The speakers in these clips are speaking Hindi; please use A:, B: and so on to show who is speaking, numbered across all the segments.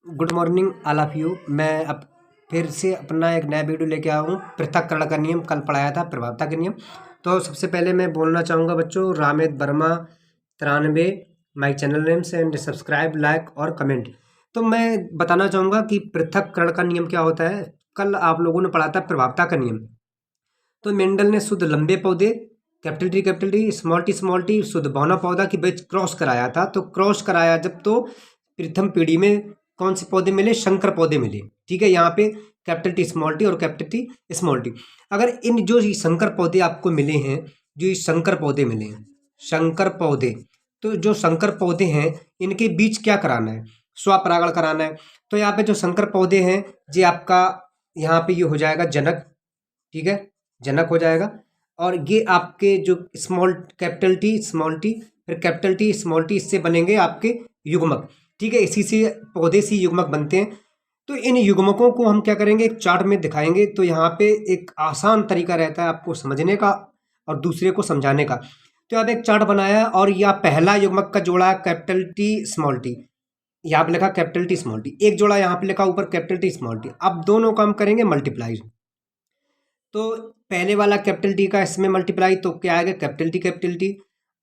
A: Good morning all of you. मैं अब फिर से अपना एक नया वीडियो लेके आया हूँ। पृथक्करण का नियम कल पढ़ाया था, प्रभावता का नियम। तो सबसे पहले मैं बोलना चाहूँगा बच्चों, रामेद Verma 93 my channel names and subscribe, like और कमेंट। तो मैं बताना चाहूँगा कि पृथक्करण का नियम क्या होता है। कल आप लोगों ने पढ़ा था प्रभावता का नियम। तो मेंडल ने शुद्ध लंबे पौधे कैपिटल टी स्मॉल टी शुद्ध बौना पौधा की बीच क्रॉस कराया था। तो क्रॉस कराया जब, तो प्रथम पीढ़ी में कौन से पौधे मिले? शंकर पौधे मिले। ठीक है, यहाँ पे कैपिटल टी स्मॉल टी और कैपिटल टी स्मॉल टी। अगर इन जो ये शंकर पौधे आपको मिले हैं, जो ये शंकर पौधे मिले हैं, शंकर पौधे, तो जो शंकर पौधे हैं इनके बीच क्या कराना है? स्वपरागण कराना है। तो यहाँ पे जो शंकर पौधे हैं, ये आपका यहाँ पे ये हो जाएगा जनक। ठीक है, जनक हो जाएगा। और ये आपके जो small capital T small T फिर कैपिटल टी स्मॉल टी, इससे बनेंगे आपके युग्मक। ठीक है, इसी से पौधे से युग्मक बनते हैं। तो इन युग्मकों को हम क्या करेंगे, एक चार्ट में दिखाएंगे। तो यहाँ पे एक आसान तरीका रहता है आपको समझने का और दूसरे को समझाने का। तो यहाँ पे एक चार्ट बनाया है और यह पहला युग्मक का जोड़ा है कैपिटल टी स्मॉल टी, यहाँ पे लिखा कैपिटल टी स्मॉल टी, एक जोड़ा यहाँ पे लिखा ऊपर कैपिटल टी स्मॉल टी। अब दोनों का हम करेंगे मल्टीप्लाई। तो पहले वाला कैपिटल टी का इसमें मल्टीप्लाई, तो क्या आएगा? कैपिटल टी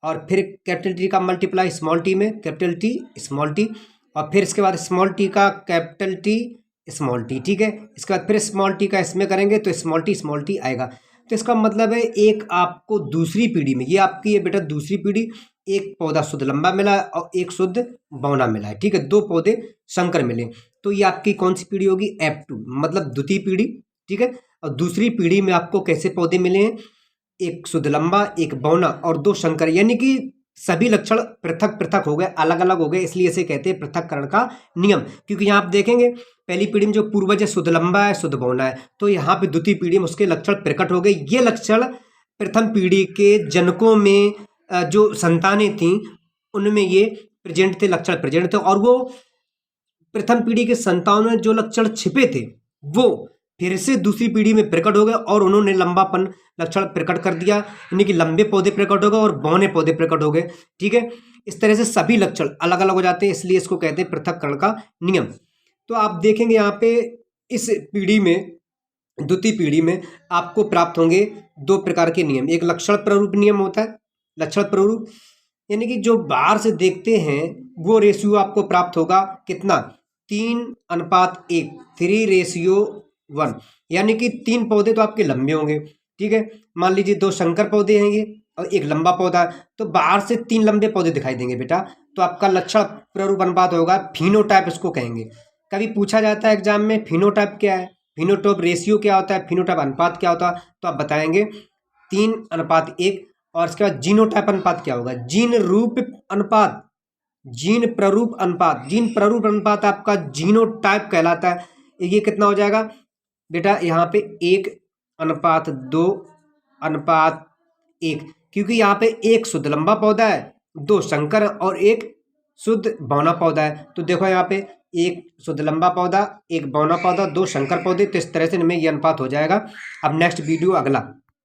A: और फिर कैपिटल टी का मल्टीप्लाई स्मॉल टी में, कैपिटल टी स्मॉल टी, और फिर इसके बाद स्मॉल टी का कैपिटल टी स्मॉल टी। ठीक है, इसके बाद फिर स्मॉल टी का इसमें करेंगे तो स्मॉल टी आएगा। तो इसका मतलब है एक आपको दूसरी पीढ़ी में, ये आपकी है बेटा दूसरी पीढ़ी, एक पौधा शुद्ध लंबा मिला है और एक शुद्ध बौना मिला है। ठीक है, दो पौधे संकर मिले। तो ये आपकी कौन सी पीढ़ी होगी? F2, मतलब द्वितीय पीढ़ी। ठीक है, और दूसरी पीढ़ी में आपको कैसे पौधे मिले हैं? एक शुद्ध लंबा, एक बौना और दो संकर, यानी कि सभी लक्षण पृथक पृथक हो गए, अलग अलग हो गए। इसलिए इसे कहते हैं पृथक्करण का नियम। क्योंकि यहाँ आप देखेंगे पहली पीढ़ी में जो पूर्वज है शुद्ध लंबा है, शुद्ध बौना है, तो यहाँ पे द्वितीय पीढ़ी में उसके लक्षण प्रकट हो गए। ये लक्षण प्रथम पीढ़ी के जनकों में जो संतानें थी उनमें ये प्रेजेंट थे, लक्षण प्रेजेंट थे। और वो प्रथम पीढ़ी के संतानों में जो लक्षण छिपे थे वो फिर से दूसरी पीढ़ी में प्रकट हो गए और उन्होंने लंबापन लक्षण प्रकट कर दिया, यानी कि लंबे पौधे प्रकट हो गए और बौने पौधे प्रकट हो गए। ठीक है, इस तरह से सभी लक्षण अलग अलग हो जाते हैं, इसलिए इसको कहते हैं पृथक्करण का नियम। तो आप देखेंगे यहाँ पे इस पीढ़ी में, द्वितीय पीढ़ी में आपको प्राप्त होंगे दो प्रकार के नियम। एक लक्षण प्ररूप नियम होता है, लक्षण प्ररूप यानी कि जो बाहर से देखते हैं वो रेशियो आपको प्राप्त होगा कितना? 3:1, 3:1, यानी कि 3 पौधे तो आपके लंबे होंगे। ठीक है, मान लीजिए 2 शंकर पौधे हैं ये और एक लंबा पौधा है, तो बाहर से 3 लंबे पौधे दिखाई देंगे बेटा। तो आपका लक्षण प्ररूप अनुपात होगा, फिनोटाइप इसको कहेंगे। कभी पूछा जाता है एग्जाम में फिनोटाइप क्या है, फिनोटाइप रेशियो क्या होता है, फिनोटाइप अनुपात क्या होता है, तो आप बताएंगे 3:1। और इसके बाद जीनोटाइप अनुपात क्या होगा? जीन रूप अनुपात, जीन प्ररूप अनुपात। जीन प्ररूप अनुपात आपका जीनोटाइप कहलाता है। ये कितना हो जाएगा बेटा? यहाँ पे 1:2:1, क्योंकि यहाँ पे एक शुद्ध लंबा पौधा है, 2 शंकर और एक शुद्ध बौना पौधा है। तो देखो यहाँ पे एक शुद्ध लंबा पौधा, एक बौना पौधा, 2 शंकर पौधे। तो इस तरह से इनमें ये अनुपात हो जाएगा। अब नेक्स्ट वीडियो अगला।